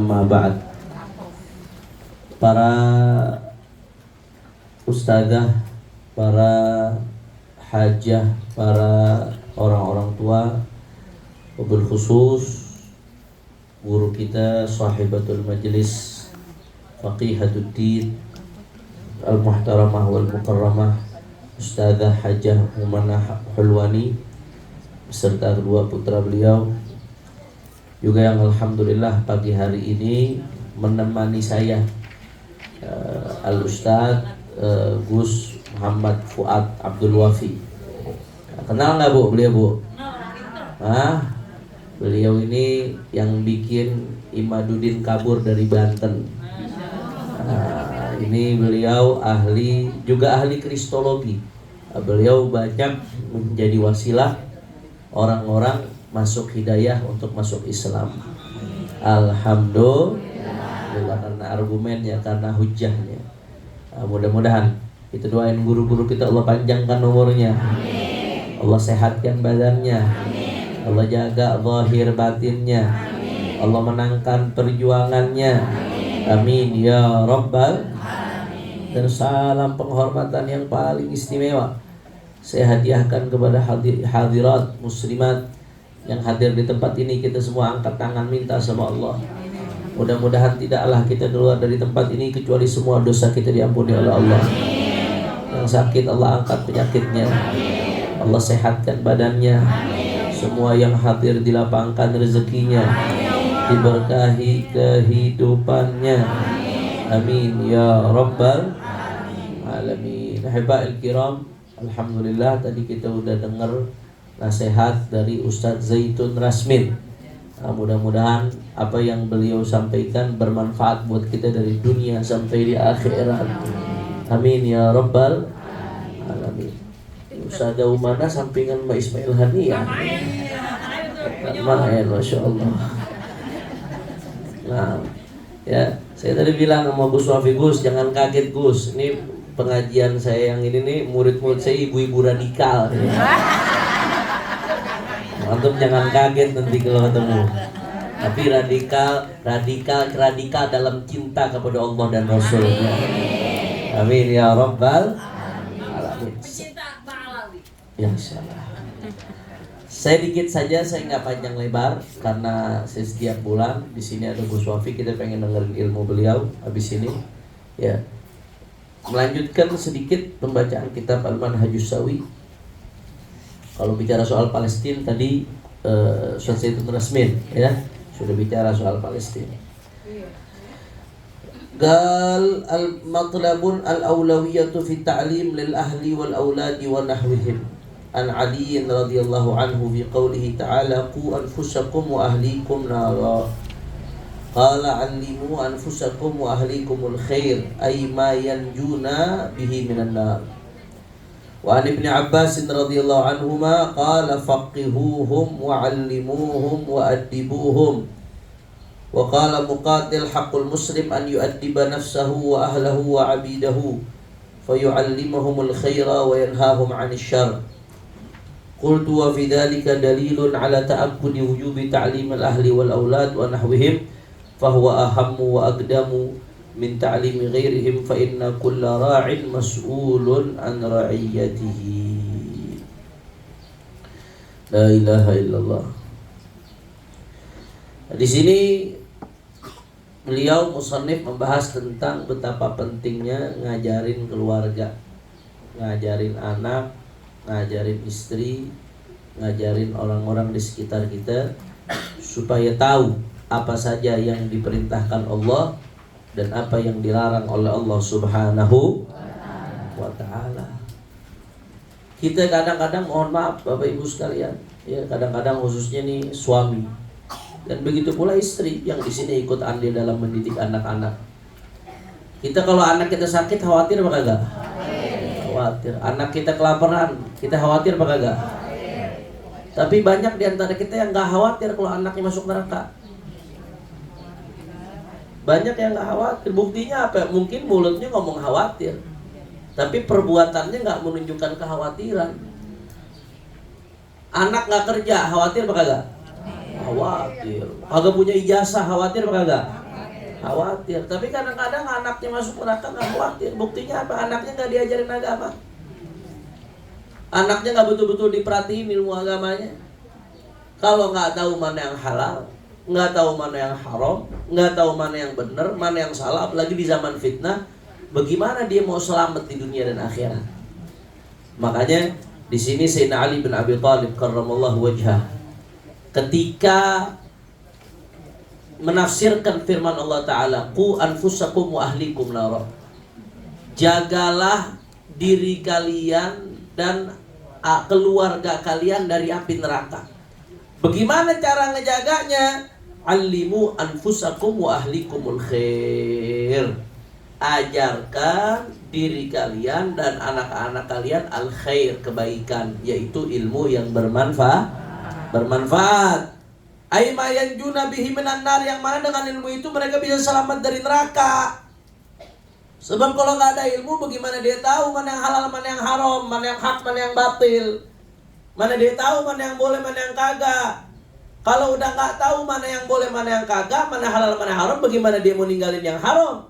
amma ba'd. Para ustazah, para hajah, para orang-orang tua, wabil khusus guru kita sahibatul majlis Faqihatuddin al-muhtaramah wal mukarramah Ustazah Hajah Mumanah Hulwani beserta kedua putra beliau, juga yang alhamdulillah pagi hari ini menemani saya Al-Ustaz Gus Muhammad Fuad Abdul Wafi. Kenal nggak Bu beliau Bu? Beliau ini yang bikin Imaduddin kabur dari Banten. Ini beliau juga ahli kristologi. Beliau banyak menjadi wasilah orang-orang masuk hidayah untuk masuk Islam. Alhamdulillah, karena argumennya, karena hujahnya. Mudah-mudahan itu doain guru-guru kita, Allah panjangkan umurnya, Allah sehatkan badannya, Allah jaga zahir batinnya, Allah menangkan perjuangannya. Amin ya Rabbal. Dan salam penghormatan yang paling istimewa saya hadiahkan kepada hadirat muslimat yang hadir di tempat ini. Kita semua angkat tangan minta sama Allah, mudah-mudahan tidaklah kita keluar dari tempat ini kecuali semua dosa kita diampuni oleh Allah. Yang sakit Allah angkat penyakitnya, Allah sehatkan badannya. Semua yang hadir dilapangkan rezekinya, diberkahi kehidupannya. Amin ya Rabbal alamin. Habail kiram, alhamdulillah tadi kita udah dengar nasihat dari Ustadz Zaitun Rasmin. Mudah-mudahan apa yang beliau sampaikan bermanfaat buat kita dari dunia sampai di akhirat. Amin ya Rabbal alamin. Ustazah Umana sampingan Mbak Ismail Hani ya. Masya Allah. Nah, ya, saya tadi bilang sama Gus Wafi, Gus jangan kaget Gus. Ini pengajian saya yang ini nih, murid-murid saya ibu-ibu radikal. Antum jangan kaget nanti kalau ketemu. Tapi radikal dalam cinta kepada Allah dan Rasulnya. Amin ya Rabbal alamin. Ya insyaallah. Saya dikit saja, saya nggak panjang lebar karena saya setiap bulan di sini ada Gus Wafi, kita pengen dengerin ilmu beliau. Habis ini ya melanjutkan sedikit pembacaan kitab Al-Manhajus Shawi. Kalau bicara soal Palestina tadi Ustaz Zaitun Rasmin ya sudah bicara soal Palestina. Qal al-matlabun al-awlawiyatu fi ta'lim lil ahli wal auladi wa nahwihim. An Ali radhiyallahu anhu fi qawlihi ta'ala qu anfusakum wa ahlikum nara. Qala 'allimu anfusakum wa ahlikumul khair ay ma yanjuna bihi minan nar. Wa an Ibnu Abbas radhiyallahu anhuma qala faqihuhum wa 'allimuhum wa addibuhum. Wa qala Muqatil haqqul muslim an yu'addiba nafsahu wa ahlahu wa 'abidahu fayu'allimuhumul khaira wa yanhahum 'anil syarr. Qultu wa fi dhalika dalilun ala ta'abbudi wujubi ta'lim al-ahli wal aulad wa nahwihim fa huwa ahammu wa aqdamu min ta'limi ghairihim fa inna kulla ra'in mas'ulun an ra'iyatihi. La ilaha illallah. Di sini beliau musannif membahas tentang betapa pentingnya ngajarin keluarga, ngajarin anak, ngajarin istri, ngajarin orang-orang di sekitar kita supaya tahu apa saja yang diperintahkan Allah dan apa yang dilarang oleh Allah Subhanahu wa ta'ala. Kita kadang-kadang, mohon maaf Bapak Ibu sekalian, ya kadang-kadang khususnya nih suami dan begitu pula istri yang di sini ikut andil dalam mendidik anak-anak. Kita kalau anak kita sakit khawatir apa kagak? Khawatir. Anak kita kelaparan, kita khawatir apa kagak? Tapi banyak di antara kita yang nggak khawatir kalau anaknya masuk neraka. Banyak yang nggak khawatir. Buktinya apa? Mungkin mulutnya ngomong khawatir, tapi perbuatannya nggak menunjukkan kekhawatiran. Anak nggak kerja, khawatir apa kagak? Khawatir. Kagak punya ijazah, khawatir apa kagak? Khawatir. Tapi kadang-kadang anaknya masuk neraka nggak khawatir. Buktinya apa? Anaknya nggak diajarin agama. Anaknya nggak betul-betul diperhatiin ilmu agamanya. Kalau nggak tahu mana yang halal, nggak tahu mana yang haram, nggak tahu mana yang benar, mana yang salah, apalagi di zaman fitnah, bagaimana dia mau selamat di dunia dan akhirat? Makanya di sini Sayyidina Ali bin Abi Thalib karramallahu wajhah ketika menafsirkan firman Allah Ta'ala, qu anfusakum wa ahlikum nara, jagalah diri kalian dan keluarga kalian dari api neraka. Bagaimana cara ngejaganya? Allimu anfusakum wa ahlikumul khair, ajarkan diri kalian dan anak-anak kalian al khair, kebaikan, yaitu ilmu yang bermanfaat. Aima yanjuna bihi minan nar, yang mana dengan ilmu itu mereka bisa selamat dari neraka. Sebab kalau nggak ada ilmu, bagaimana dia tahu mana yang halal, mana yang haram, mana yang hak, mana yang batil? Mana dia tahu mana yang boleh, mana yang kagak? Kalau udah nggak tahu mana yang boleh, mana yang kagak, mana halal, mana yang haram, bagaimana dia mau ninggalin yang haram?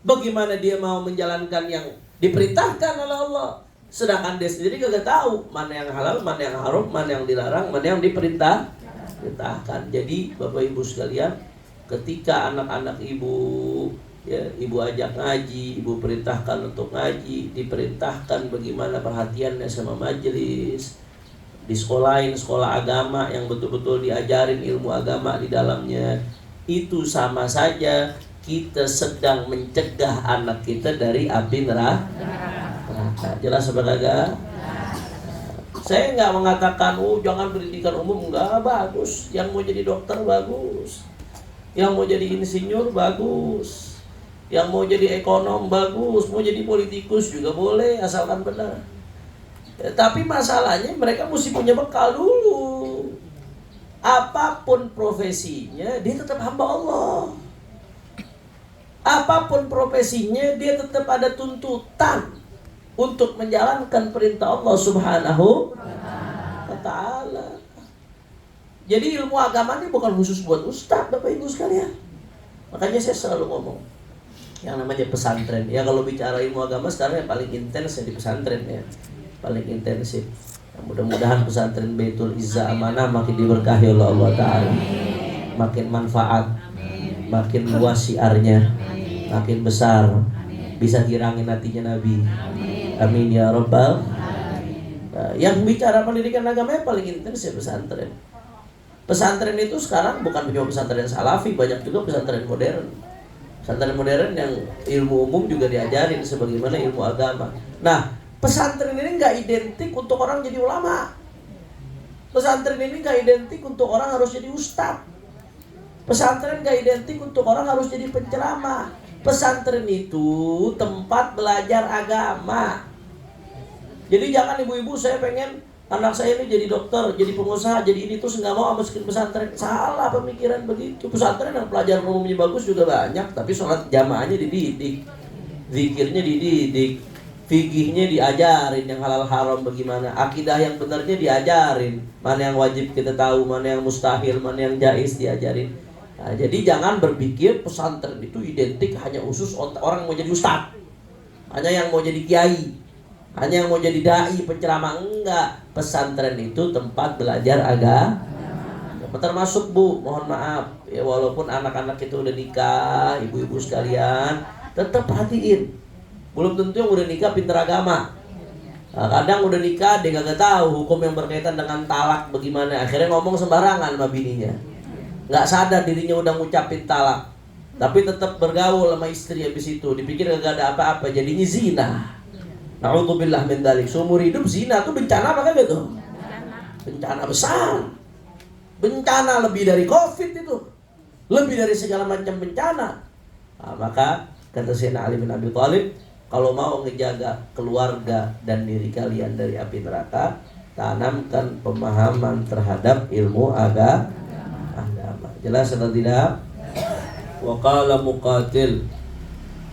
Bagaimana dia mau menjalankan yang diperintahkan oleh Allah? Sedangkan dia sendiri kagak tahu mana yang halal, mana yang haram, mana yang dilarang, mana yang diperintahkan. Jadi Bapak Ibu sekalian, ketika anak-anak ibu, ya, ibu ajak ngaji, ibu perintahkan untuk ngaji, diperintahkan bagaimana perhatiannya sama majelis, di sekolah agama yang betul-betul diajarin ilmu agama di dalamnya, itu sama saja kita sedang mencegah anak kita dari api neraka. Jelas apa kagak? Saya nggak mengatakan, jangan pendidikan umum, nggak bagus. Yang mau jadi dokter bagus, yang mau jadi insinyur bagus, yang mau jadi ekonom bagus, mau jadi politikus juga boleh asalkan benar. Ya, tapi masalahnya mereka mesti punya bekal dulu. Apapun profesinya, dia tetap hamba Allah. Apapun profesinya, dia tetap ada tuntutan untuk menjalankan perintah Allah Subhanahu wa Ta'ala. Jadi ilmu agama ini bukan khusus buat ustadz, Bapak Ibu sekalian. Makanya saya selalu ngomong yang namanya pesantren. Ya kalau bicara ilmu agama sekarang yang paling intens ya di pesantren ya. Paling intensif. Mudah-mudahan pesantren Baitul Izzah Amanah makin diberkahi oleh Allah Ta'ala, makin manfaat, makin luas siarnya, makin besar, bisa girangin hatinya Nabi. Amin ya Rabbal. Yang bicara pendidikan agama yang paling intens ya pesantren. Pesantren itu sekarang bukan cuma pesantren salafi, banyak juga pesantren modern. Pesantren modern yang ilmu umum juga diajarin sebagaimana ilmu agama. Nah, pesantren ini nggak identik untuk orang jadi ulama. Pesantren ini nggak identik untuk orang harus jadi ustadz. Pesantren nggak identik untuk orang harus jadi penceramah. Pesantren itu tempat belajar agama. Jadi jangan ibu-ibu, saya pengen anak saya ini jadi dokter, jadi pengusaha, jadi ini terus nggak mau masukin pesantren. Salah pemikiran begitu. Pesantren yang pelajaran umumnya bagus juga banyak, tapi sholat jamaahnya dididik, zikirnya dididik, fikihnya diajarin, yang halal haram bagaimana, akidah yang benarnya diajarin, mana yang wajib kita tahu, mana yang mustahil, mana yang jaiz diajarin. Nah, jadi jangan berpikir pesantren itu identik hanya khusus orang mau jadi ustadz, hanya yang mau jadi kiai, hanya yang mau jadi dai, penceramah. Enggak. Pesantren itu tempat belajar agama. Termasuk Bu, mohon maaf ya, walaupun anak-anak itu udah nikah, ibu-ibu sekalian, tetap perhatiin. Belum tentu yang udah nikah pinter agama. Nah, kadang udah nikah dia gak tahu hukum yang berkaitan dengan talak bagaimana, akhirnya ngomong sembarangan sama bininya. Nggak sadar dirinya udah ngucapin talak, tapi tetap bergaul sama istri. Habis itu dipikir gak ada apa-apa, jadinya zina. Na'udzubillah min dzalik. Seumur hidup zina tuh bencana apa kagak tuh? Bencana besar. Bencana lebih dari Covid itu, lebih dari segala macam bencana. Nah, maka kata Sayyidina Ali bin Abi Thalib, kalau mau ngejaga keluarga dan diri kalian dari api neraka, tanamkan pemahaman terhadap ilmu agama. Jelas atau tidak? Wa qala Muqatil,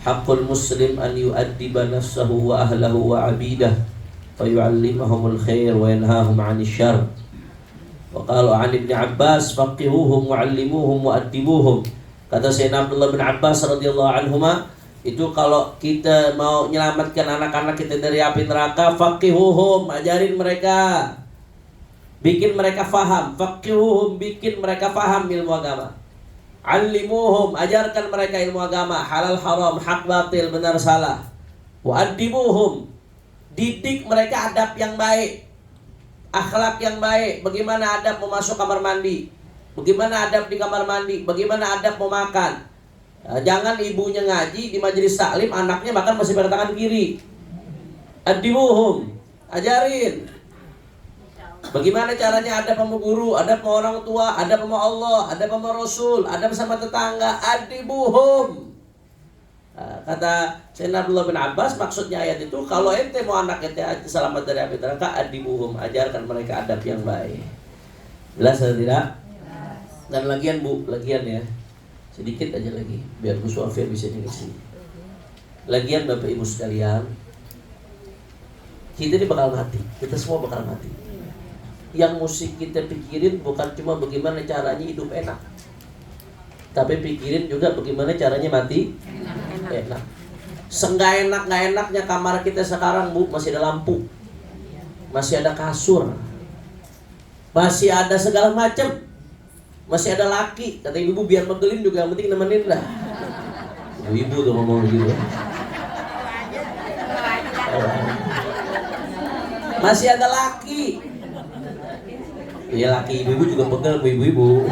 haqqul muslim an yu'addiba nafsahu wa ahlahu wa 'abidah fa yu'allimahumul khair wa yanhahum 'anil syarr. Wa qala 'an Ibnu Abbas, faqihuhum wa 'allimuhum wa addibuhum Kata Sayyidina Abdullah bin Abbas radhiyallahu anhuma, itu kalau kita mau menyelamatkan anak-anak kita dari api neraka, faqihuhum, ajarin mereka, bikin mereka faham. Faqihuhum, bikin mereka faham ilmu agama. Allimuhum, ajarkan mereka ilmu agama, halal haram, hak batil, benar salah. Wa addibuhum, didik mereka adab yang baik, akhlak yang baik. Bagaimana adab mau masuk kamar mandi, bagaimana adab di kamar mandi, bagaimana adab mau makan. Jangan ibunya ngaji di majelis taklim, anaknya makan masih pada tangan kiri. Addibuhum, ajarin bagaimana caranya adab sama guru, adab sama orang tua, adab sama Allah, adab sama Rasul, adab sama tetangga. Addibuhum. Kata Sayyidina Abdullah bin Abbas, maksudnya ayat itu, kalau ente mau anak ente selamat dari api neraka, addibuhum, ajarkan mereka adab yang baik. Jelas atau tidak? Dan lagian Bu, lagian ya, sedikit aja lagi biar Bu Sofia bisa ngisi. Lagian Bapak Ibu sekalian, kita ini bakal mati, kita semua bakal mati. Yang mesti kita pikirin bukan cuma bagaimana caranya hidup enak, tapi pikirin juga bagaimana caranya mati enak. Senggak enaknya kamar kita sekarang Bu, masih ada lampu, masih ada kasur, masih ada segala macam, masih ada laki. Kata ibu biar megelin juga, yang penting nemenin lah. Ibu tuh ngomong gitu. Masih ada laki. Iya, laki ibu juga pegel bu ibu-ibu.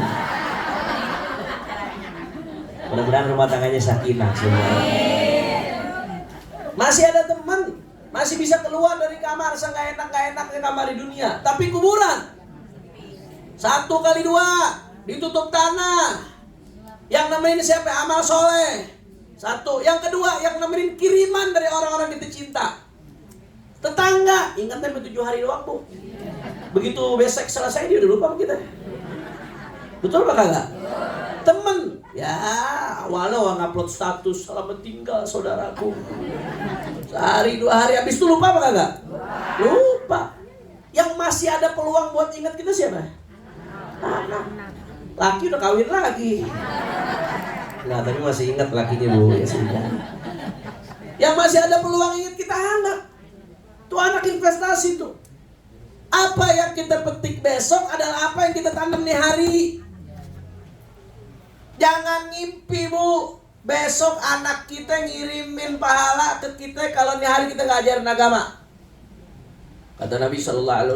Mudah-mudahan rumah tangganya sakinah semua. Masih ada teman, masih bisa keluar dari kamar seenggak enaknya kamar di dunia. Tapi kuburan 1 kali 2 ditutup tanah. Yang nemenin siapa? Amal soleh. 1. Yang kedua, yang nemenin kiriman dari orang-orang kita cinta. Tetangga, ingat sampai 7 hari doang Bu. Begitu besok selesai dia udah lupa sama kita. Betul apa kagak? Temen, ya awalnya orang upload status selamat tinggal saudaraku. Sehari 2 hari habis itu lupa apa kagak? Lupa. Yang masih ada peluang buat ingat kita siapa? Anak. Laki udah kawin lagi. Nah, tapi masih ingat lakinya Bu, ya sudah. Yang masih ada peluang ingat kita anak. Itu anak investasi tuh. Apa yang kita petik besok adalah apa yang kita tanam nih hari. Jangan ngimpi Bu, besok anak kita ngirimin pahala ke kita kalau nih hari kita ngajarin agama. Kata Nabi SAW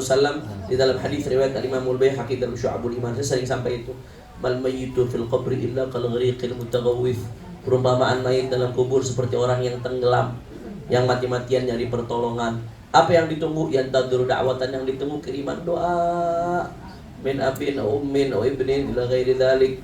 di dalam hadis riwayat Imam Al-Baihaqi dalam Syu'abul Iman, saya sering sampai itu. Mal mayyitu fil qabri illa kal ghariqil mutaghawwif. Perumpamaan mayit dalam kubur seperti orang yang tenggelam, yang mati-matian nyari pertolongan. Apa yang ditunggu? Yantadhiru da'watan, yang ditunggu kiriman doa. Min abin au ummin au ibnin ila ghairi dzalik.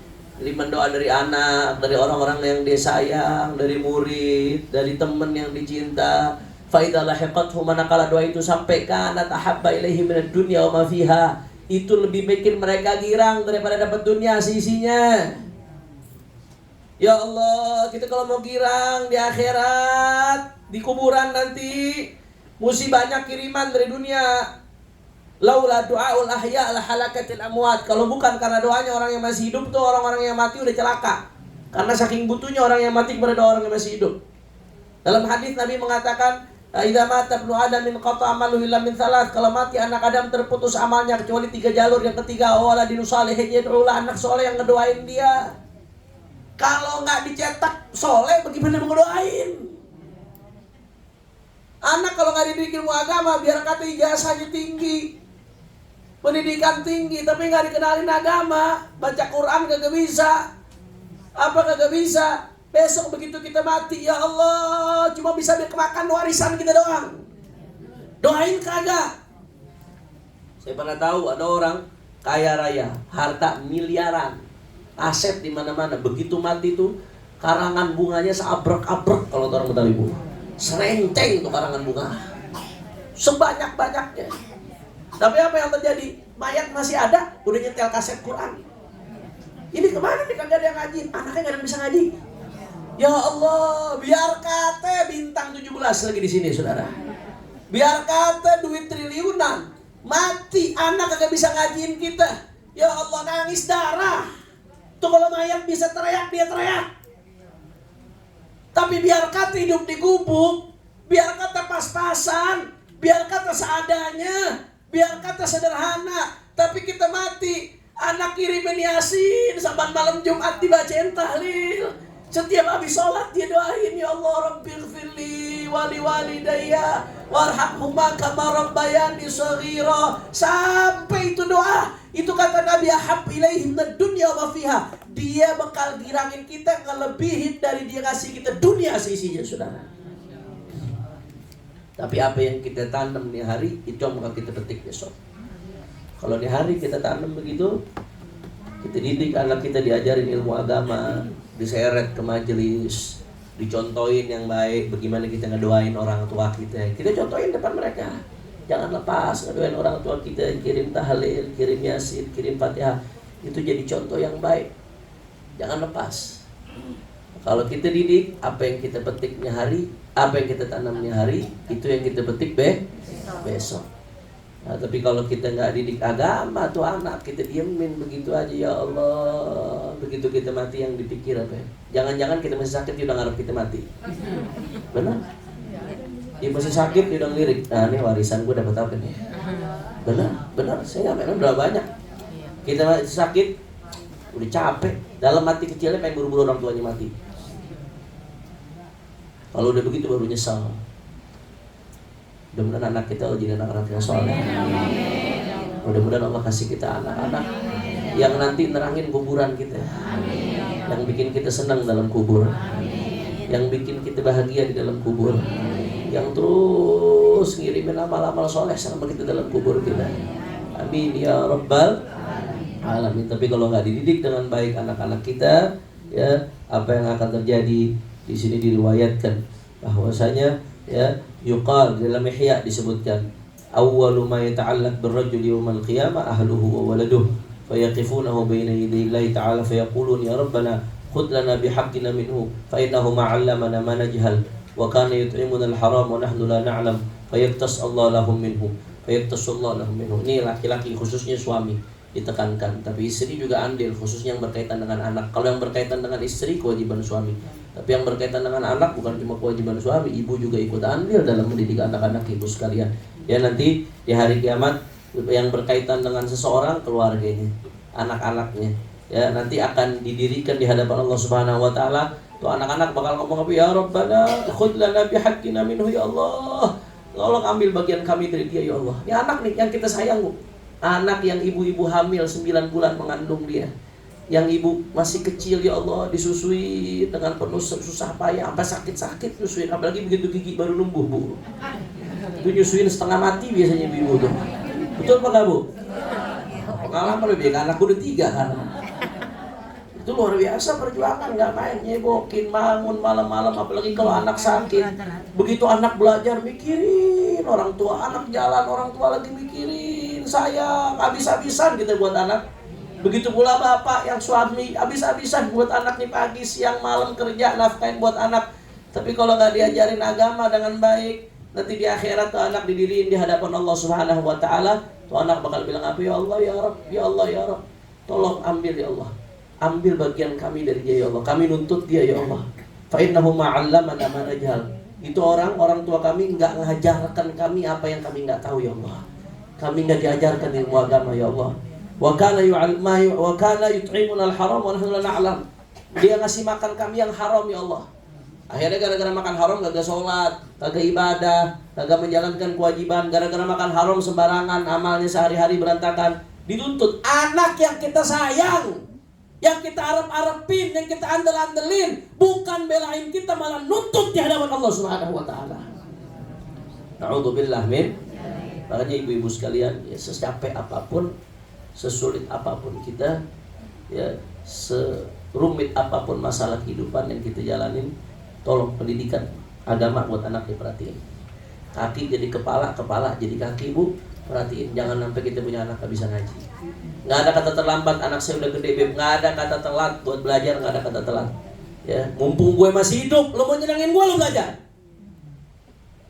Kiriman doa dari anak, dari orang-orang yang dia sayang, dari murid, dari teman yang dicinta. Fa idza lahiqathu, manakala doa itu sampai, kana tahabba ilaihi minad dunya wa ma fiha. Itu lebih bikin mereka girang daripada dapat dunia sisinya. Ya Allah, kita kalau mau girang di akhirat, di kuburan nanti, mesti banyak kiriman dari dunia. Laula du'aul ahya la halakatil amwat. Kalau bukan karena doanya orang yang masih hidup tuh, orang-orang yang mati udah celaka. Karena saking butuhnya orang yang mati kepada orang yang masih hidup. Dalam hadis Nabi mengatakan, idza mata ibnu adam min qata amaluhu illa min thalath. Kalau mati anak Adam terputus amalnya kecuali 3 jalur. Yang ketiga, waladin salihin yad'ulah, anak soleh yang ngedoain dia. Kalau nggak dicetak soleh, bagaimana mau ngedoain? Anak kalau nggak dididik ilmu agama, biar kata ijazahnya tinggi, pendidikan tinggi, tapi nggak dikenalin agama, baca Quran kagak bisa, apa kagak bisa. Besok begitu kita mati, ya Allah, cuma bisa makan warisan kita doang. Doain kagak. Saya pernah tahu ada orang kaya raya, harta miliaran, aset di mana-mana. Begitu mati tuh, karangan bunganya seabrek-abrek kalau orang Betawi Bu. Serenceng tuh karangan bunga, sebanyak-banyaknya. Tapi apa yang terjadi? Mayat masih ada, udah nyetel kaset Quran. Ini kemana nih, kagak ada yang ngaji, anaknya nggak ada yang bisa ngaji. Ya Allah, biar kata bintang 17 lagi di sini saudara. Biar kata duit triliunan, mati anak kagak bisa ngajiin kita. Ya Allah, nangis darah. Tuh kalau mayat bisa teriak, dia teriak. Tapi biar kata hidup di gubuk, biar kata pas-pasan, biar kata seadanya, biar kata sederhana, tapi kita mati. Anak kirimin Yasin, saban malam Jumat dibacain tahlil. Setiap habis sholat dia doain, ya Allah Rabbighfirli wali walidayya warhamhuma kama rabbayani shaghira. Sampai itu doa, itu kata Nabi, ahab ilaihim dunya wa fiha. Dia bakal girangin kita ngelebihin dari dia kasih kita dunia seisinya, saudara. Tapi apa yang kita tanam di hari, itu yang bakal kita petik besok. Kalau di hari kita tanam begitu, kita didik anak kita, diajarin ilmu agama, diseret ke majelis, dicontohin yang baik, bagaimana kita ngedoain orang tua kita. Kita contohin depan mereka. Jangan lepas ngedoain orang tua kita, kirim tahlil, kirim yasin, kirim fatihah. Itu jadi contoh yang baik. Jangan lepas. Kalau kita didik, apa yang kita petiknya hari, apa yang kita tanamnya hari, itu yang kita petik besok. Nah, tapi kalau kita nggak didik agama tuh anak, kita diemin begitu aja, ya Allah. Begitu kita mati yang dipikir apa ya? Jangan-jangan kita masih sakit, dia udah ngarep kita mati. Benar? Dia masih sakit, dia udah ngelirik. Nah, ini warisan gue dapat apa nih? Benar. Saya nggak memang udah banyak. Kita masih sakit, udah capek. Dalam mati kecilnya pengen buru-buru orang tuanya mati. Kalau udah begitu baru nyesal. Mudah-mudahan anak kita jadi anak-anak yang soleh. Mudah-mudahan Allah kasih kita anak-anak yang nanti nerangin kuburan kita, yang bikin kita senang dalam kubur, yang bikin kita bahagia di dalam kubur, yang terus ngirimin amal-amal soleh sama kita dalam kubur kita. Amin ya rabbal alamin. Tapi kalau nggak dididik dengan baik anak-anak kita, ya apa yang akan terjadi? Di sini diriwayatkan bahwasanya ya yuqal dalam Ihya disebutkan awwalu ma yata'allaq birrajuli yawmal qiyamah ahluhu wa waladuhu fayaqifunahu baina yaday Allah ta'ala fayaqulun ya rabbana khudh lana bihaqqina minhu fa innahu ma 'allamana ma najhal wa kana yut'imuna al-haram wa nahnu la na'lam fayaqtas Allah lahum minhu fayaqtasallahu lahum minhu. Ini laki-laki, khususnya suami ditekankan, tapi istri juga andil, khususnya yang berkaitan dengan anak. Kalau yang berkaitan dengan istri kewajiban suami, tapi yang berkaitan dengan anak bukan cuma kewajiban suami, ibu juga ikut andil dalam mendidik anak-anak ibu sekalian. Ya nanti di hari kiamat yang berkaitan dengan seseorang, keluarganya, anak-anaknya, ya nanti akan didirikan di hadapan Allah Subhanahu wa taala. Tuh anak-anak bakal ngomong apa? Ya Rabbana khudh lana bihaqqina minhu, ya Allah. Tolong ambil bagian kami dari dia, ya Allah. Ini anak nih yang kita sayang, Bu. Anak yang ibu-ibu hamil 9 bulan mengandung dia, yang ibu masih kecil, ya Allah, disusui dengan penuh susah payah, sampai sakit-sakit nyusuin, apalagi begitu gigi baru numbuh, Bu. Itu nyusuin setengah mati biasanya ibu tuh. Betul apa enggak, Bu? Pengalaman lebih, anakku udah 3 kan. Itu luar biasa perjuangan, nggak main, nyebokin, bangun malam-malam, apalagi kalau anak sakit. Begitu anak belajar, mikirin orang tua, anak jalan, orang tua lagi mikirin, sayang, habis-habisan kita buat anak. Begitu pula bapak yang suami, habis-habisan buat anak nih, pagi, siang, malam kerja, nafkain buat anak. Tapi kalau nggak diajarin agama dengan baik, nanti di akhirat tuh anak didiriin di hadapan Allah Subhanahu wa taala, tuh anak bakal bilang apa? Ya Allah ya Rabb, ya Allah ya Rabb, tolong ambil ya Allah. Ambil bagian kami dari dia, ya Allah. Kami nuntut dia, ya Allah. Fa innahu ma'allamana ma najhal. Itu orang tua kami enggak ngajarkan kami apa yang kami enggak tahu, ya Allah. Kami enggak diajarkan ilmu agama, ya Allah. Wa kana yut'imuna al-haram wa nahnu la na'lam. Dia ngasih makan kami yang haram, ya Allah. Akhirnya gara-gara makan haram kagak sholat, kagak ibadah, kagak menjalankan kewajiban, gara-gara makan haram sembarangan, amalnya sehari-hari berantakan. Dituntut anak yang kita sayang, yang kita arep-arepin, yang kita andel-andelin, bukan belain kita, malah nuntut di hadapan Allah Subhanahu wa taala. Na'udzubillah min. Makanya ibu-ibu sekalian, ya secapek apapun, sesulit apapun kita, ya serumit apapun masalah kehidupan yang kita jalanin, tolong pendidikan agama buat anak diperhatiin. Kaki jadi kepala, kepala jadi kaki, Bu. Perhatiin, jangan sampai kita punya anak gak bisa ngaji. Nggak ada kata terlambat, anak saya udah gede, Beb. Nggak ada kata telat buat belajar, nggak ada kata telat. Ya, mumpung gue masih hidup, lo mau nyenangin gue, lo belajar.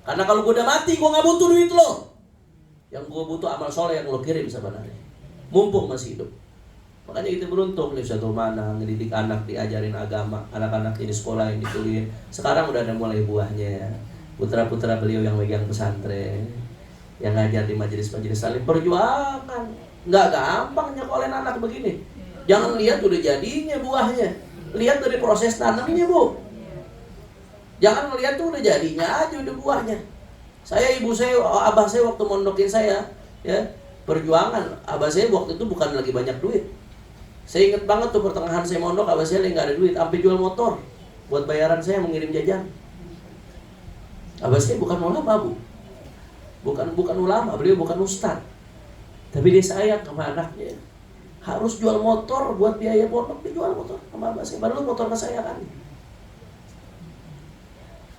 Karena kalau gue udah mati, gue nggak butuh duit lo. Yang gue butuh amal soleh yang lo kirim sebenarnya. Mumpung masih hidup. Makanya kita beruntung nih satu mana ngedidik anak, diajarin agama, anak-anak di sekolah yang dikuliahin. Sekarang udah ada mulai buahnya. Putra-putra beliau yang megang pesantren, yang ngajar di majelis-majelis saling perjuangan. Nggak gampang nyekolin anak begini. Jangan lihat udah jadinya buahnya, lihat dari proses tanamnya, Bu. Jangan melihat tuh udah jadinya aja udah buahnya. Saya, ibu saya, abah saya waktu mondokin saya, ya, perjuangan. Abah saya waktu itu bukan lagi banyak duit. Saya ingat banget tuh pertengahan saya mondok, abah saya lagi nggak ada duit, sampai jual motor buat bayaran saya mengirim jajan. Abah saya bukan ulama, Bu. Bukan ulama, beliau bukan ustad. Tapi dia sayang sama anaknya. Harus jual motor buat biaya pondok, dia jual motor sama abah saya. Padahal motor kesayangan.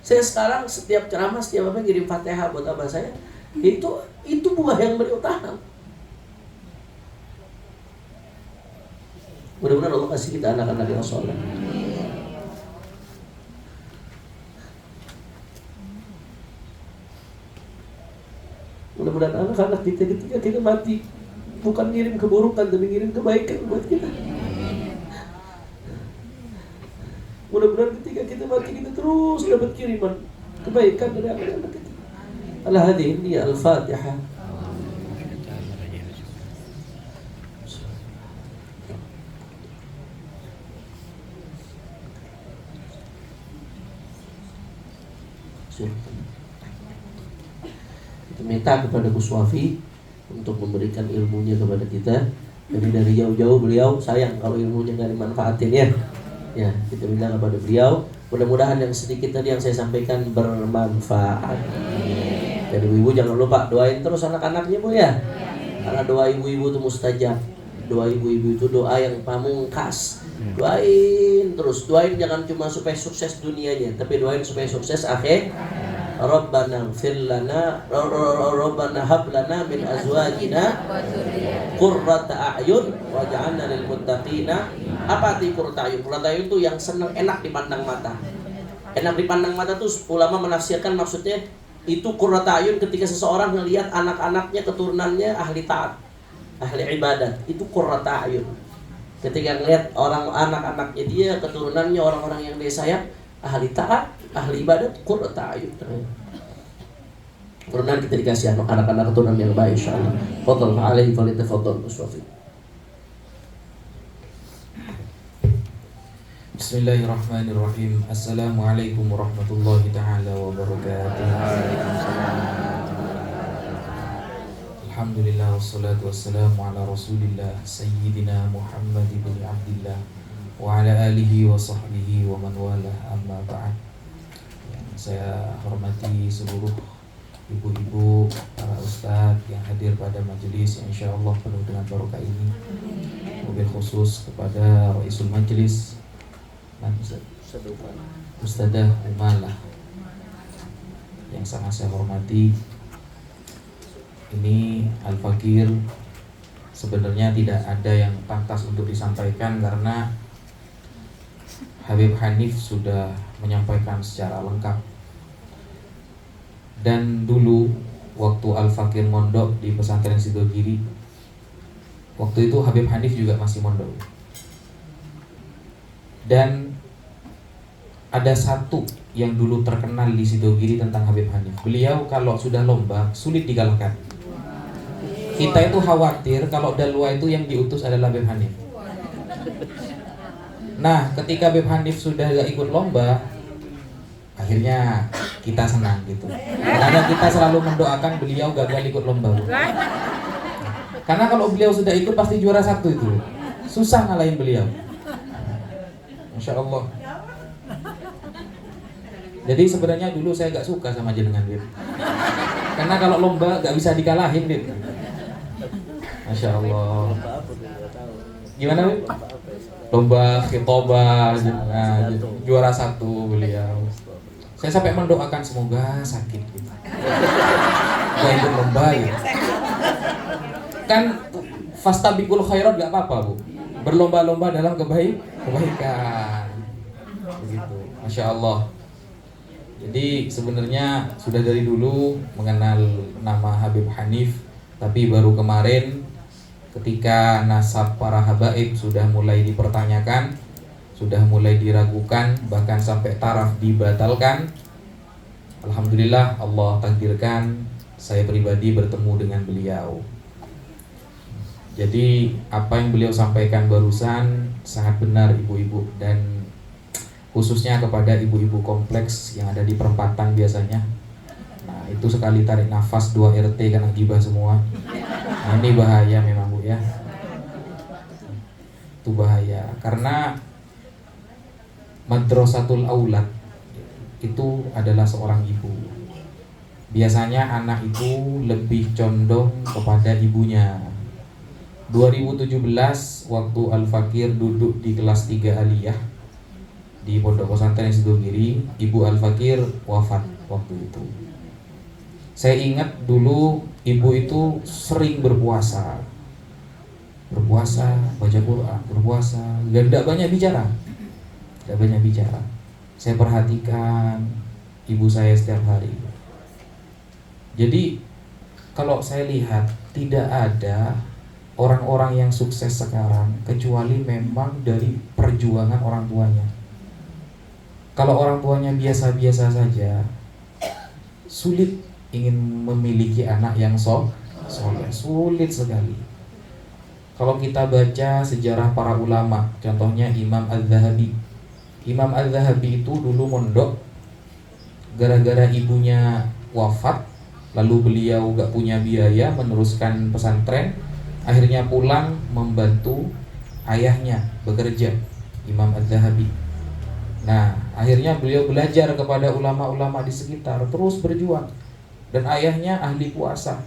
Saya sekarang setiap ceramah, setiap apa ngirim Fatihah buat abah saya. Itu buah yang beliau tanam. Mudah-mudahan Allah kasih kita anak-anak yang soleh. Mudah-mudahan anak-anak kita ketika kita mati bukan ngirim keburukan, tapi ngirim kebaikan buat kita. Mudah-mudahan ketika kita mati kita terus dapat kiriman kebaikan dari anak-anak kita. Al-Hadi Al-Fatihah. Kita minta kepada Gus Wafi untuk memberikan ilmunya kepada kita. Jadi dari jauh-jauh beliau sayang kalau ilmunya nggak dimanfaatin ya. Ya, kita minta kepada beliau. Mudah-mudahan yang sedikit tadi yang saya sampaikan bermanfaat. Jadi ibu jangan lupa doain terus anak-anaknya, Bu ya. Karena doa ibu-ibu itu mustajab. Doa ibu-ibu itu doa yang pamungkas. Doain terus, doain jangan cuma supaya sukses dunianya, tapi doain supaya sukses akhir. Rabbana ighfir lana, Rabbana hab lana min azwajina qurrata a'yun waj'alna lil muttaqina. Apa arti qurrata a'yun? Qurrata a'yun itu yang senang, enak dipandang mata. Enak dipandang mata tuh ulama menafsirkan maksudnya itu qurrata a'yun ketika seseorang melihat anak-anaknya, keturunannya ahli taat, ahli ibadat, itu qurrata a'yun. Ketika ngelihat orang anak-anaknya dia, keturunannya orang-orang yang dia sayang, ahli taat, ahli ibadat, qurrata a'yun. Mudah-mudahan kita dikasih anak-anak keturunan yang baik insyaallah. Fadhal alaihi falyatafaddal Muswafi. Bismillahirrahmanirrahim. Assalamualaikum warahmatullahi taala wabarakatuh. Alhamdulillah wassalatu wassalamu ala Rasulillah Sayyidina Muhammad ibn Abdillah wa ala alihi wa sahbihi wa man walah, amma ba'd. Saya hormati seluruh ibu-ibu, para ustadz yang hadir pada majelis yang insyaallah penuh dengan barokah ini. Wabil khusus kepada Raisul Majelis Ustadzah Umalah yang sangat saya hormati. Ini Al-Fakir sebenarnya tidak ada yang pantas untuk disampaikan karena Habib Hanif sudah menyampaikan secara lengkap. Dan dulu waktu Al-Fakir mondok di pesantren Sidogiri, waktu itu Habib Hanif juga masih mondok. Dan ada satu yang dulu terkenal di Sidogiri tentang Habib Hanif. Beliau kalau sudah lomba sulit dikalahkan. Kita itu khawatir kalau dalwa itu yang diutus adalah Habib Hanif. Nah, ketika Habib Hanif sudah gak ikut lomba, akhirnya kita senang gitu. Karena kita selalu mendoakan beliau gagal ikut lomba. Karena kalau beliau sudah ikut pasti juara satu itu. Susah ngalahin beliau. Masya Allah. Jadi sebenarnya dulu saya gak suka sama jenengan Bib. Karena kalau lomba gak bisa dikalahin Bib. Masya Allah. Gimana Bib? Lomba khitobah, juara satu beliau. Saya sampai mendoakan semoga sakit gitu. Gak ikut lomba gitu. Kan fastabiqul khairat gak apa-apa Bu. Berlomba-lomba dalam kebaikan. Begitu. Masya Allah. Jadi sebenarnya sudah dari dulu mengenal nama Habib Hanif, tapi baru kemarin ketika nasab para habaib sudah mulai dipertanyakan, sudah mulai diragukan, bahkan sampai taraf dibatalkan, alhamdulillah Allah takdirkan saya pribadi bertemu dengan beliau. Jadi apa yang beliau sampaikan barusan sangat benar ibu-ibu, dan khususnya kepada ibu-ibu kompleks yang ada di perempatan biasanya. Nah itu sekali tarik nafas 2 RT kan gibah semua. Nah ini bahaya memang Bu ya. Itu bahaya karena madrasatul aulad itu adalah seorang ibu. Biasanya anak itu lebih condong kepada ibunya. 2017 waktu Al-Fakir duduk di kelas 3 aliyah di Pondok Pesantren Sidogiri, Ibu Al-Fakir wafat waktu itu. Saya ingat dulu ibu itu sering berpuasa, baca Quran, berpuasa, dan tidak banyak bicara. Saya perhatikan ibu saya setiap hari. Jadi kalau saya lihat tidak ada orang-orang yang sukses sekarang kecuali memang dari perjuangan orang tuanya. Kalau orang tuanya biasa-biasa saja, sulit ingin memiliki anak yang soleh, sulit sekali. Kalau kita baca sejarah para ulama, contohnya Imam Al-Zahabi. Imam Al-Zahabi itu dulu mondok gara-gara ibunya wafat, lalu beliau gak punya biaya meneruskan pesantren, akhirnya pulang membantu ayahnya bekerja, Imam Al-Zahabi. Nah, akhirnya beliau belajar kepada ulama-ulama di sekitar, terus berjuang. Dan ayahnya ahli puasa.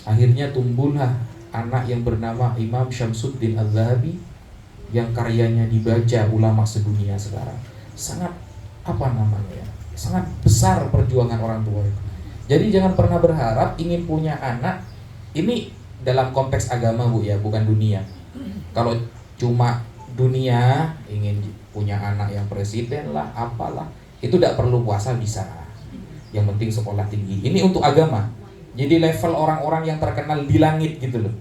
Akhirnya tumbuhlah anak yang bernama Imam Syamsuddin Al-Zahabi, yang karyanya dibaca ulama sedunia sekarang. Sangat sangat besar perjuangan orang tua itu. Jadi jangan pernah berharap ingin punya anak. Ini dalam konteks agama Bu ya, bukan dunia. Kalau cuma dunia, ingin punya anak yang presiden lah, apalah, itu tidak perlu puasa bisa. Yang penting sekolah tinggi. Ini untuk agama. Jadi level orang-orang yang terkenal di langit gitu loh.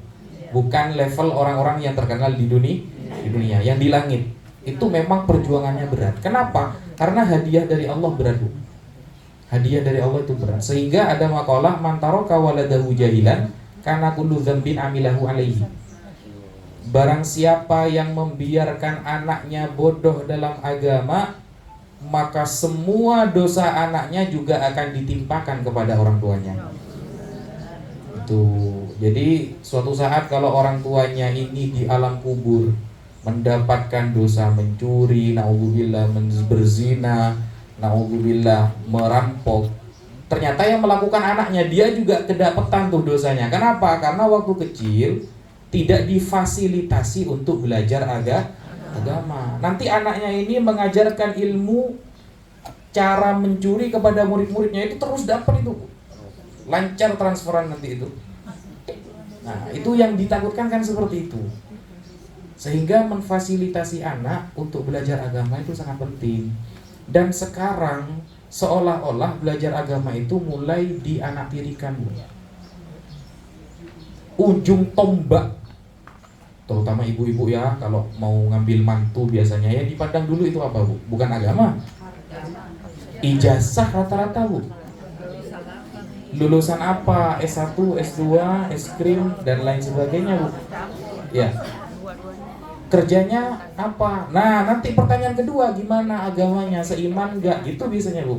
Bukan level orang-orang yang terkenal di dunia, yang di langit. Itu memang perjuangannya berat. Kenapa? Karena hadiah dari Allah berat, Bu. Hadiah dari Allah itu berat. Sehingga ada makalah man taraka waladahu jahilan kana kullu dzambin amilahu alaihi. Barang siapa yang membiarkan anaknya bodoh dalam agama, maka semua dosa anaknya juga akan ditimpakan kepada orang tuanya. Itu. Jadi suatu saat kalau orang tuanya ini di alam kubur mendapatkan dosa mencuri, naudzubillah, berzina, naudzubillah, merampok, ternyata yang melakukan anaknya dia juga kedapatan tuh dosanya. Kenapa? Karena waktu kecil tidak difasilitasi untuk belajar agama. Nanti anaknya ini mengajarkan ilmu cara mencuri kepada murid-muridnya, itu terus dapat itu. Lancar transferan nanti itu. Nah, itu yang ditakutkan kan seperti itu. Sehingga memfasilitasi anak untuk belajar agama itu sangat penting. Dan sekarang seolah-olah belajar agama itu mulai dianaktirikan. Ujung tombak, terutama ibu-ibu ya, kalau mau ngambil mantu biasanya ya dipandang dulu itu apa Bu? Bukan agama, ijazah rata-rata Bu. Lulusan apa? S1, S2, S-Krim dan lain sebagainya Bu. Ya. Kerjanya apa? Nah nanti pertanyaan kedua, gimana agamanya, seiman enggak? Gitu biasanya Bu.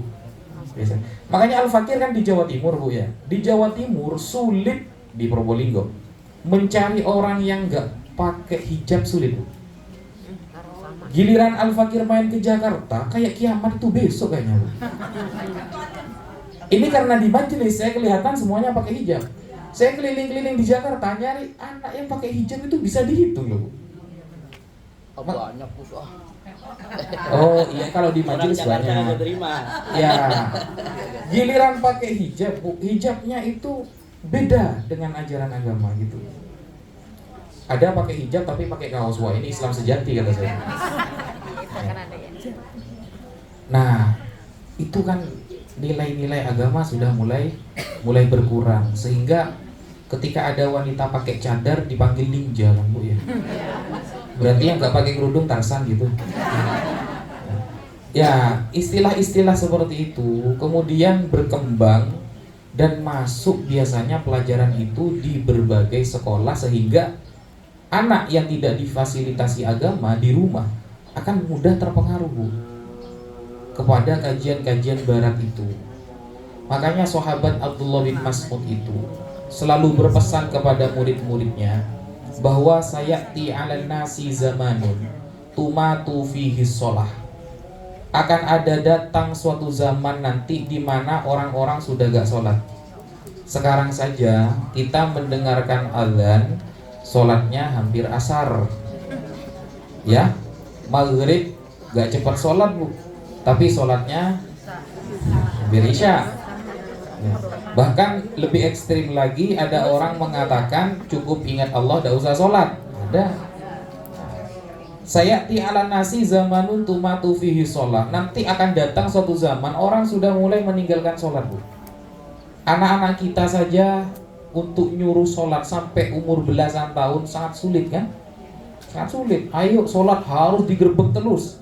Biasanya. Makanya Al-Fakir kan di Jawa Timur Bu ya. Di Jawa Timur sulit, di Probolinggo, mencari orang yang enggak pakai hijab sulit Bu. Giliran Al-Fakir main ke Jakarta, kayak kiamat itu besok kayaknya Bu. Ini karena di majelis saya kelihatan semuanya pakai hijab. Saya keliling-keliling di Jakarta nyari anak yang pakai hijab itu bisa dihitung loh Bu. Banyak Bu. Oh iya, kalau di majelis banyak. Ya. Giliran pakai hijab Bu, hijabnya itu beda dengan ajaran agama gitu. Ada pakai hijab tapi pakai kaos. Wah, ini Islam sejati kata saya. Nah, itu kan nilai-nilai agama sudah mulai berkurang, sehingga ketika ada wanita pakai cadar dipanggil ninja kan Bu ya. Berarti yang nggak pakai kerudung Tarsan gitu. Ya, istilah-istilah seperti itu kemudian berkembang dan masuk biasanya pelajaran itu di berbagai sekolah sehingga anak yang tidak difasilitasi agama di rumah akan mudah terpengaruh Bu, kepada kajian-kajian barat itu. Makanya sahabat Abdullah bin Mas'ud itu selalu berpesan kepada murid-muridnya bahwa sayati 'alan nasi zamanun tumatu fihi shalah. Akan ada datang suatu zaman nanti di mana orang-orang sudah gak sholat. Sekarang saja kita mendengarkan azan, sholatnya hampir asar. Ya, maghrib gak cepat sholat Bu, tapi sholatnya hampir isya. Ya. Bahkan lebih ekstrim lagi, ada orang mengatakan cukup ingat Allah, gak usah sholat. Ada. Sayati 'alan nasi zamanun tumatu fihi sholat. Nanti akan datang suatu zaman orang sudah mulai meninggalkan sholat Bu. Anak-anak kita saja untuk nyuruh sholat sampai umur belasan tahun sangat sulit kan? Sangat sulit. Ayo sholat harus digerebek terus.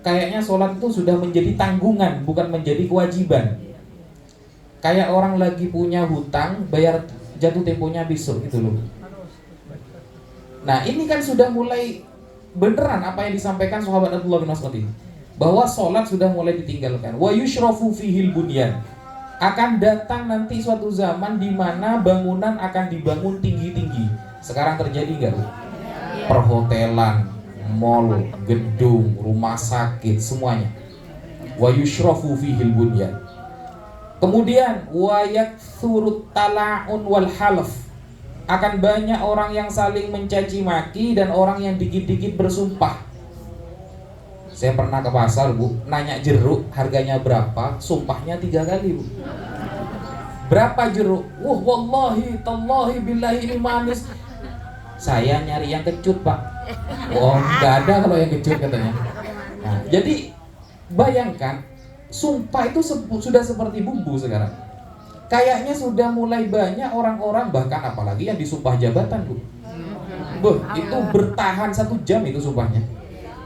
Kayaknya sholat itu sudah menjadi tanggungan, bukan menjadi kewajiban. Kayak orang lagi punya hutang, bayar jatuh temponya besok gitu loh. Nah ini kan sudah mulai beneran apa yang disampaikan sahabat Abdullah bin Mas'ud ini, bahwa sholat sudah mulai ditinggalkan. Wa yushrafu fihil bunyan. Akan datang nanti suatu zaman di mana bangunan akan dibangun tinggi-tinggi. Sekarang terjadi nggak Bu? Perhotelan, mall, gedung, rumah sakit, semuanya. Wa yushrafu fihil bunyan. Kemudian wa yakthurut tala'un wal halaf. Akan banyak orang yang saling mencaci maki dan orang yang dikit-dikit bersumpah. Saya pernah ke pasar Bu, nanya jeruk harganya berapa, sumpahnya 3 kali Bu. Berapa jeruk? Wah wallahi tallahi billahi ini manis. Saya nyari yang kecut Pak. Oh nggak ada kalau yang kecut katanya. Nah, jadi bayangkan, sumpah itu sudah seperti bumbu sekarang. Kayaknya sudah mulai banyak orang-orang, bahkan apalagi yang disumpah jabatan Bu. Itu bertahan 1 jam itu sumpahnya.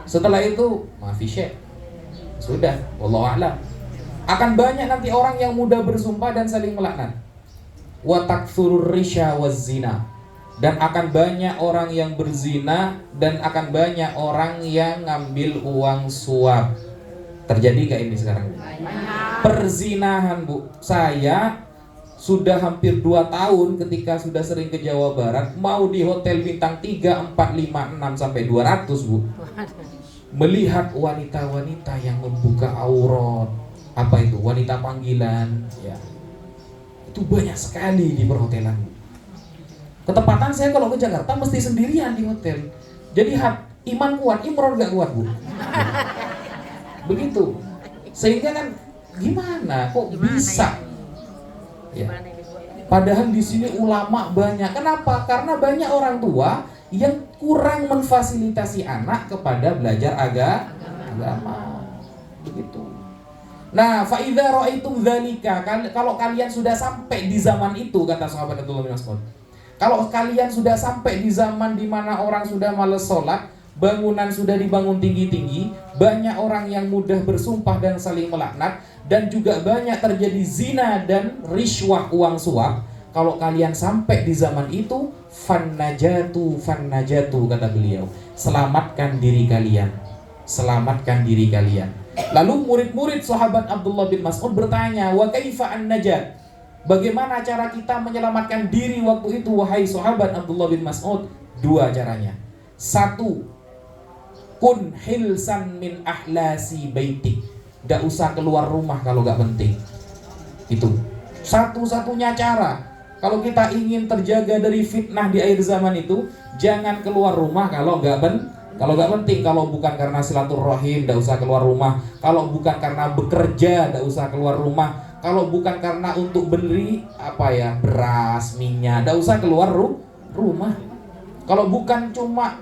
Setelah itu maafi syekh. Sudah, wallahu a'lam. Akan banyak nanti orang yang mudah bersumpah dan saling melaknat. Wa takthurur risya waz zina. Dan akan banyak orang yang berzina dan akan banyak orang yang ngambil uang suap. Terjadi gak ini sekarang? Perzinahan Bu. Saya sudah hampir 2 tahun ketika sudah sering ke Jawa Barat, mau di hotel bintang 3, 4, 5, 6 sampai 200 Bu, melihat wanita-wanita yang membuka aurat, apa itu, wanita panggilan ya. Itu banyak sekali di perhotelan Bu. Ketepatan saya kalau ke Jakarta mesti sendirian di hotel. Jadi iman kuat, imron gak kuat Bu. Begitu. Sehingga kan gimana kok bisa? Ya. Padahal di sini ulama banyak. Kenapa? Karena banyak orang tua yang kurang memfasilitasi anak kepada belajar agama. Begitu. Nah, fa idza ra'aitum dzalika, kalau kalian sudah sampai di zaman itu, kata sahabat Abdullah bin Mas'ud. Kalau kalian sudah sampai di zaman di mana orang sudah malas sholat, bangunan sudah dibangun tinggi-tinggi, banyak orang yang mudah bersumpah dan saling melaknat, dan juga banyak terjadi zina dan riswah, uang suap. Kalau kalian sampai di zaman itu, fannajatu kata beliau, selamatkan diri kalian, selamatkan diri kalian. Lalu murid-murid sahabat Abdullah bin Mas'ud bertanya, wa kaifa an-najat? Bagaimana cara kita menyelamatkan diri waktu itu, wahai sahabat Abdullah bin Mas'ud? 2 caranya. 1, kun hilsan min ahlasi baitik. Gak usah keluar rumah kalau gak penting. Itu satu-satunya cara. Kalau kita ingin terjaga dari fitnah di akhir zaman itu, jangan keluar rumah kalau gak penting. Kalau bukan karena silaturahim, gak usah keluar rumah. Kalau bukan karena bekerja, gak usah keluar rumah. Kalau bukan karena untuk beli beras, minyak, gak usah keluar rumah. Kalau bukan cuma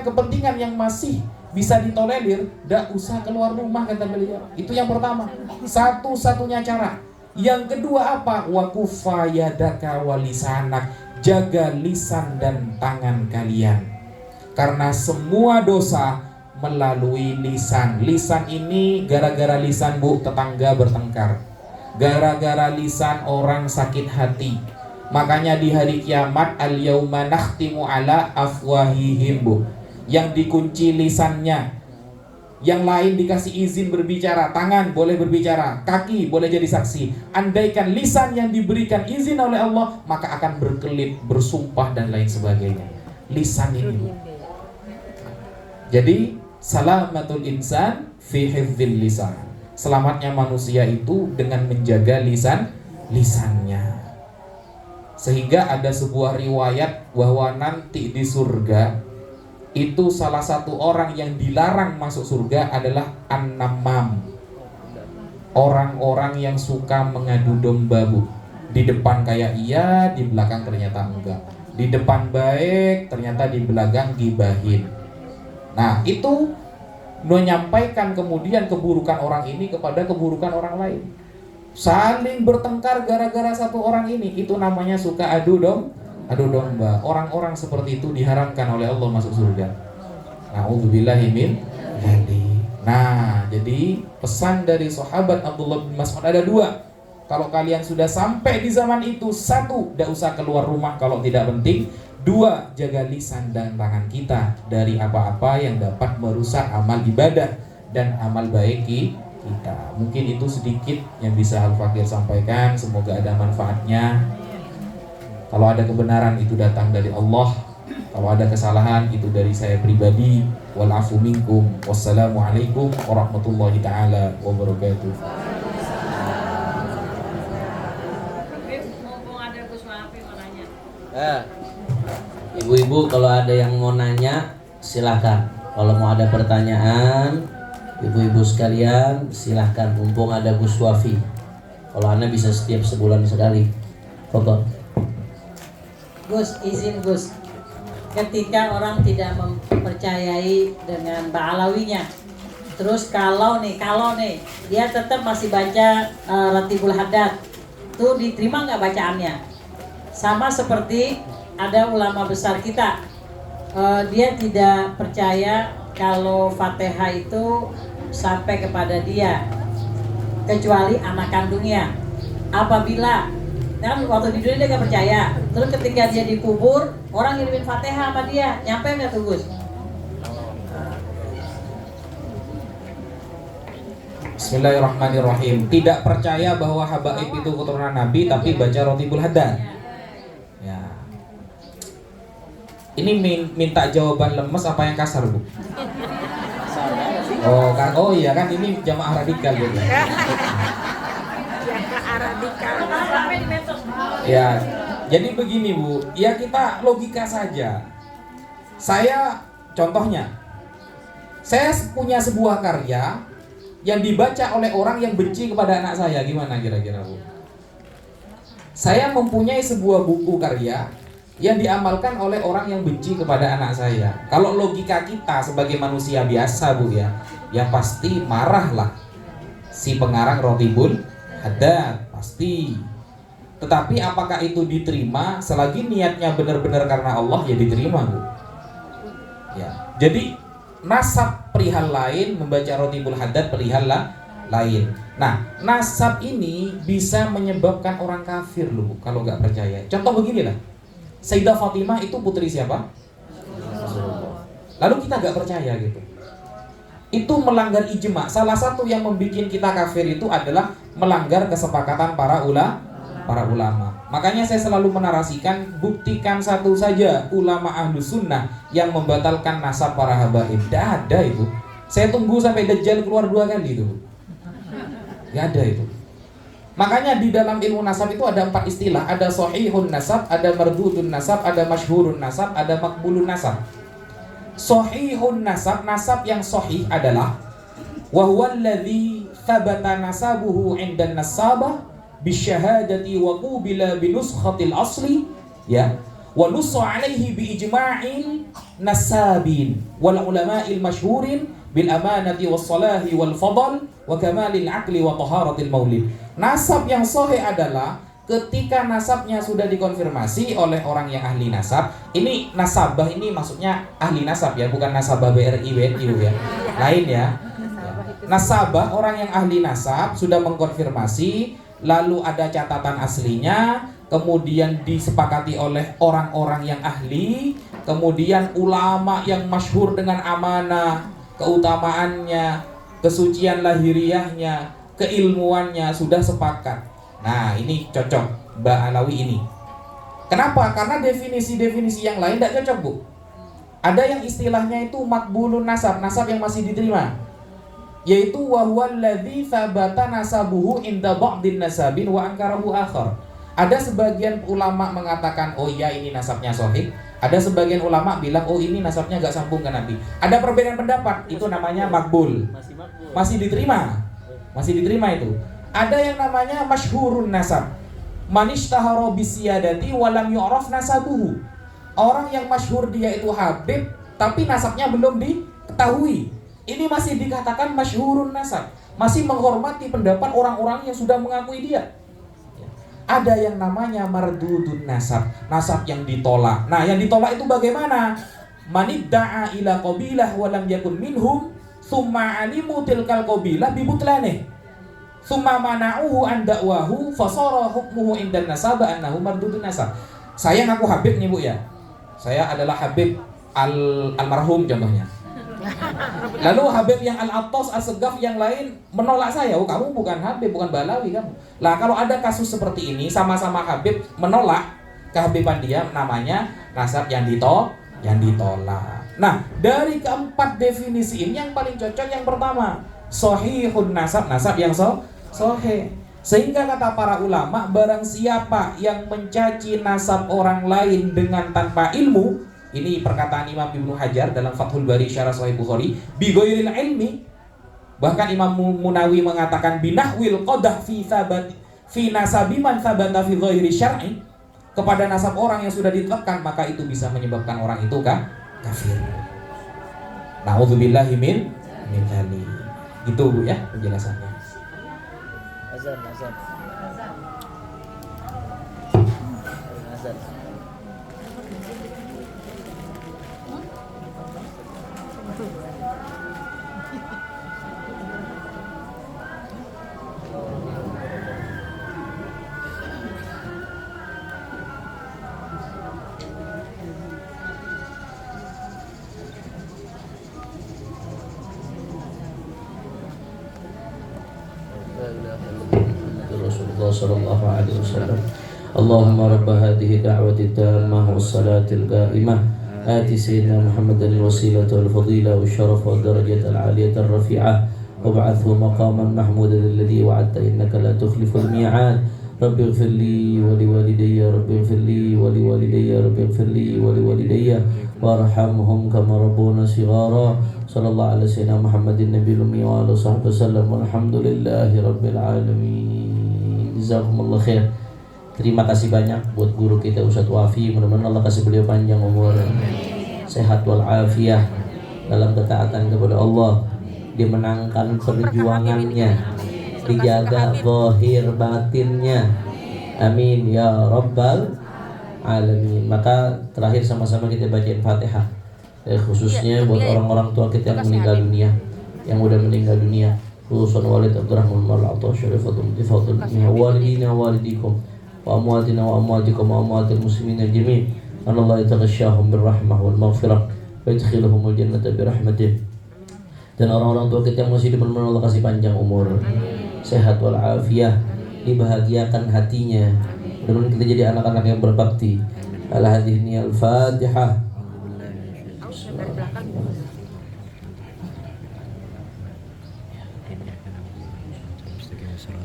kepentingan yang masih bisa ditolerir, gak usah keluar rumah, kata beliau. Itu yang pertama, satu-satunya cara. Yang kedua apa? Wa kuffa yadaka wa lisanak. Jaga lisan dan tangan kalian. Karena semua dosa melalui lisan. Lisan ini gara-gara lisan Bu, tetangga bertengkar. Gara-gara lisan orang sakit hati. Makanya di hari kiamat al-yauma nakhtimu ala afwahihim Bu. Yang dikunci lisannya. Yang lain dikasih izin berbicara, tangan boleh berbicara, kaki boleh jadi saksi. Andaikan lisan yang diberikan izin oleh Allah, maka akan berkelip, bersumpah dan lain sebagainya. Lisan ini. Jadi salamatul insan fi hifdzil lisan. Selamatnya manusia itu dengan menjaga lisannya. Sehingga ada sebuah riwayat bahwa nanti di surga itu salah satu orang yang dilarang masuk surga adalah an-namam. Orang-orang yang suka mengadu domba Bu. Di depan kayak iya, di belakang ternyata enggak. Di depan baik, ternyata di belakang gibahin. Nah, itu menyampaikan kemudian keburukan orang ini kepada keburukan orang lain. Saling bertengkar gara-gara satu orang ini. Itu namanya suka adu domba. Orang-orang seperti itu diharamkan oleh Allah masuk surga. Na'udzubillahi min dzalik. Nah, jadi pesan dari sahabat Abdullah bin Mas'ud ada dua. Kalau kalian sudah sampai di zaman itu, satu, tidak usah keluar rumah kalau tidak penting. Dua, jaga lisan dan tangan kita dari apa-apa yang dapat merusak amal ibadah dan amal baik kita. Mungkin itu sedikit yang bisa Al-Fakir sampaikan. Semoga ada manfaatnya. Kalau ada kebenaran itu datang dari Allah. Kalau ada kesalahan itu dari saya pribadi. Wal afu minkum. Wassalamualaikum warahmatullahi taala wabarakatuh. Mumpung ada Gus Wafi mau nanya. Ibu-ibu kalau ada yang mau nanya silahkan. Kalau mau ada pertanyaan, ibu-ibu sekalian silahkan. Mumpung ada Gus Wafi. Kalau Anda bisa setiap sebulan sekali. Pokok. Gus, izin Gus. Ketika orang tidak mempercayai dengan ba'alawinya, terus kalau nih dia tetap masih baca Ratibul Haddad, tuh diterima nggak bacaannya? Sama seperti ada ulama besar kita, dia tidak percaya kalau Fatihah itu sampai kepada dia, kecuali anak kandungnya. Apabila kan waktu di dunia dia gak percaya, terus ketika dia dikubur, orang ngirimin Fatihah sama dia, nyampe nggak tuh Gus? Bismillahirrahmanirrahim. Tidak percaya bahwa habaib itu keturunan Nabi, tapi baca Ratibul Haddad. Ya. Ini minta jawaban lemes apa yang kasar Bu? Oh iya kan ini jamaah radikal gitu. Ya, jadi begini Bu, ya kita logika saja. Contohnya, saya punya sebuah karya yang dibaca oleh orang yang benci kepada anak saya. Gimana kira-kira Bu? Saya mempunyai sebuah buku karya yang diamalkan oleh orang yang benci kepada anak saya. Kalau logika kita sebagai manusia biasa Bu ya pasti marahlah si pengarang Ratibul Haddad, pasti. Tetapi apakah itu diterima? Selagi niatnya benar-benar karena Allah, ya diterima Bu. Ya. Jadi nasab perihal lain, membaca Ratibul Haddad perihal lain. Nah, nasab ini bisa menyebabkan orang kafir loh kalau nggak percaya. Contoh beginilah, Sayyidah Fatimah itu putri siapa? Rasulullah. Lalu kita nggak percaya gitu. Itu melanggar ijma. Salah satu yang membuat kita kafir itu adalah melanggar kesepakatan para ulama. Makanya saya selalu menarasikan, buktikan satu saja ulama Ahlus Sunnah yang membatalkan nasab para habaib. Tidak ada itu. Saya tunggu sampai Dajjal keluar 2 kali itu. Tidak ada itu. Makanya di dalam ilmu nasab itu ada 4 istilah. Ada sahihun nasab, ada mardudun nasab, ada masyhurun nasab, ada makbulun nasab. Sahihun nasab, nasab yang sahih adalah wa huwa alladhi thabata nasabuhu 'inda an-nasabah bisyahadati wa qubila binuskhatil asli ya wa nussa alaihi bi ijma'il nasabin wal ulama'il masyhurin bil amanati was salahi wal fadl wa kamalil aqli wa taharatil maulid. Nasab yang sahih adalah ketika nasabnya sudah dikonfirmasi oleh orang yang ahli nasab. Ini nasabah ini maksudnya ahli nasab ya, bukan nasabah BRI WNU ya. Lain ya. Nasabah orang yang ahli nasab sudah mengkonfirmasi, lalu ada catatan aslinya, kemudian disepakati oleh orang-orang yang ahli, kemudian ulama yang masyhur dengan amanah, keutamaannya, kesucian lahiriahnya, keilmuannya sudah sepakat. Nah, ini cocok Mbak Alawi ini. Kenapa? Karena definisi-definisi yang lain tidak cocok, Bu. Ada yang istilahnya itu makbulun nasab, nasab yang masih diterima. Yaitu wa huwa alladzi tsabata nasabuhu inda ba'din nasabin wa ankarahu akhar. Ada sebagian ulama mengatakan oh iya ini nasabnya sahih, ada sebagian ulama bilang oh ini nasabnya enggak sambung ke Nabi. Ada perbedaan pendapat, itu namanya makbul. Masih diterima. Masih diterima itu. Ada yang namanya masyhurun nasab. Man ishtahara bisiyadati wa lam yu'raf nasabuhu. Orang yang masyhur dia itu Habib tapi nasabnya belum diketahui. Ini masih dikatakan masyhurun nasab, masih menghormati pendapat orang-orang yang sudah mengakui dia. Ada yang namanya mardudun nasab, nasab yang ditolak. Nah, yang ditolak itu bagaimana? Manidda'a ila qabilah wa lam yakun minhum, thumma alimu tilkal qabilah bibutlanih. Thumma mana'uhu an da'wahu fasara hukmuhu indan nasab annahu mardudun nasab. Saya ngaku Habib nih, Bu ya. Saya adalah Habib almarhum contohnya. Lalu Habib yang Al-Attas, As-Segaf yang lain menolak saya. Oh, kamu bukan Habib, bukan Balawi kamu. Lah kalau ada kasus seperti ini, sama-sama Habib menolak kehabiban dia, namanya nasab yang ditolak. Nah, dari keempat definisi ini yang paling cocok yang pertama, sahihun nasab, nasab yang sahih. Sehingga kata para ulama, barang siapa yang mencaci nasab orang lain dengan tanpa ilmu, ini perkataan Imam Ibnu Hajar dalam Fathul Bari Syarah Sahih Bukhari, bi ghairil ilmi. Bahkan Imam Munawi mengatakan binahwil qadah fi nasabi man thabata fi ghairi syar'i, kepada nasab orang yang sudah ditetapkan, maka itu bisa menyebabkan orang itu kafir. Nauzubillahi min dzalik. Itu Bu ya penjelasannya. Azan. Rasulullah sallallahu alaihi wasallam. Allahumma rabb hadhihi da'wati tammah was salatil qa'imah ati sayyidina Muhammadan al-wasilata wal fadila wal syaraf wal darajat al-'aliyata ar-rafi'ah wab'athhu maqaman mahmudan alladhi wa'adta innaka la tukhliful mi'ad. Rabbi ighfir li wa liwalidayya, Rabbi ighfir li wa liwalidayya, Rabbi ighfir li wa liwalidayya warhamhum kama rabbuna shighara. Sallallahu alaihi wasallam Muhammadin nabiyil ummi wa alihi wasallam walhamdulillahi rabbil alamin. Jazakumullah khair. Terima kasih banyak buat guru kita Ustadz Wafi. Mudah-mudahan Allah kasih beliau panjang umur, sehat walafiat dalam ketaatan kepada Allah. Dia menangkan perjuangannya, dijaga zahir batinnya. Amin ya rabbal alamin. Maka terakhir sama-sama kita bacain Fatihah, khususnya buat orang-orang tua kita yang meninggal dunia, yang udah meninggal dunia, khususan Walid Abdurrahman Mal-Atta Syarifatul Tifadul Walidina walidikum wa amwatina wa amwatikum wa amwatil muslimina jami'. Allah yataghashahum birrahmah wal maghfirah wa yadkhiluhumul jannata birahmatih. Dan orang-orang tua kita yang masih hidup, Allah kasih panjang umur, sehat walafiat, dibahagiakan hatinya. Mudah-mudahan kita jadi anak-anak yang berbakti. Al-hadini al-Fatihah.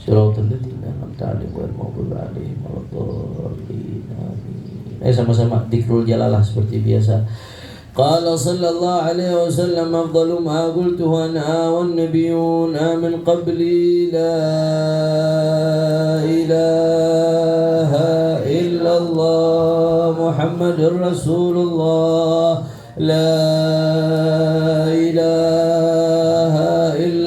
Shiratal ladzina an'amta 'alaihim ghairil maghdubi 'alaihim waladdallin. Amin. Sama-sama dzikrul jalalah seperti biasa. Qala sallallahu alaihi wasallam afdalu ma qultu ana wan nabiyyun min qabli la ilaha illallah Muhammadur Rasulullah la ilaha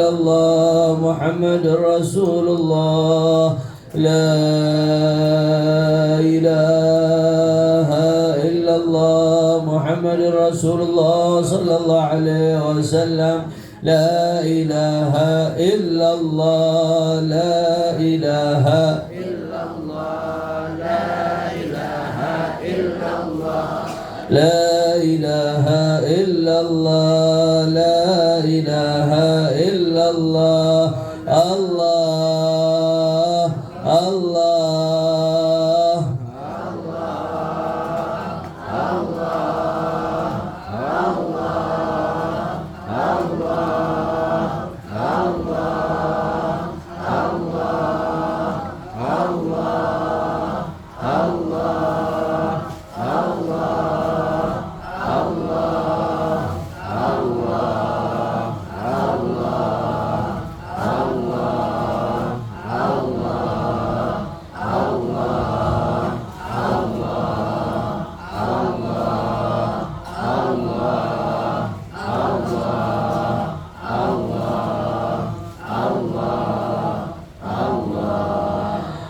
illallah Muhammadur Rasulullah. La ilaha illallah Muhammadur Rasulullah sallallahu alaihi wasallam. La ilaha illallah, la ilaha illallah, la ilaha illallah, la ilaha illallah, la ilaha illallah. Allah, Allah,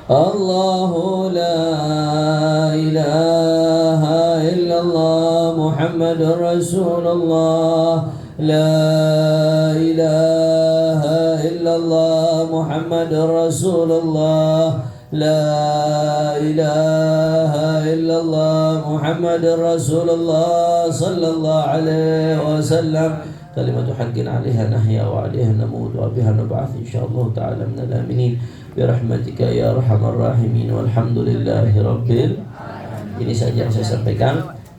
Allahu la ilaha illallah Muhammadur Rasulullah. La ilaha illallah Muhammadur Rasulullah. La ilaha illallah Muhammadur Rasulullah sallallahu alaihi wasallam. Kalimatu haqqin 'alaiha nahya wa 'alaiha namut wa biha nab'ath insyaallah ta'ala minal aminin. Birahmatika ya arhamar rahimin walhamdulillahi rabbil. Ini saja yang saya sampaikan.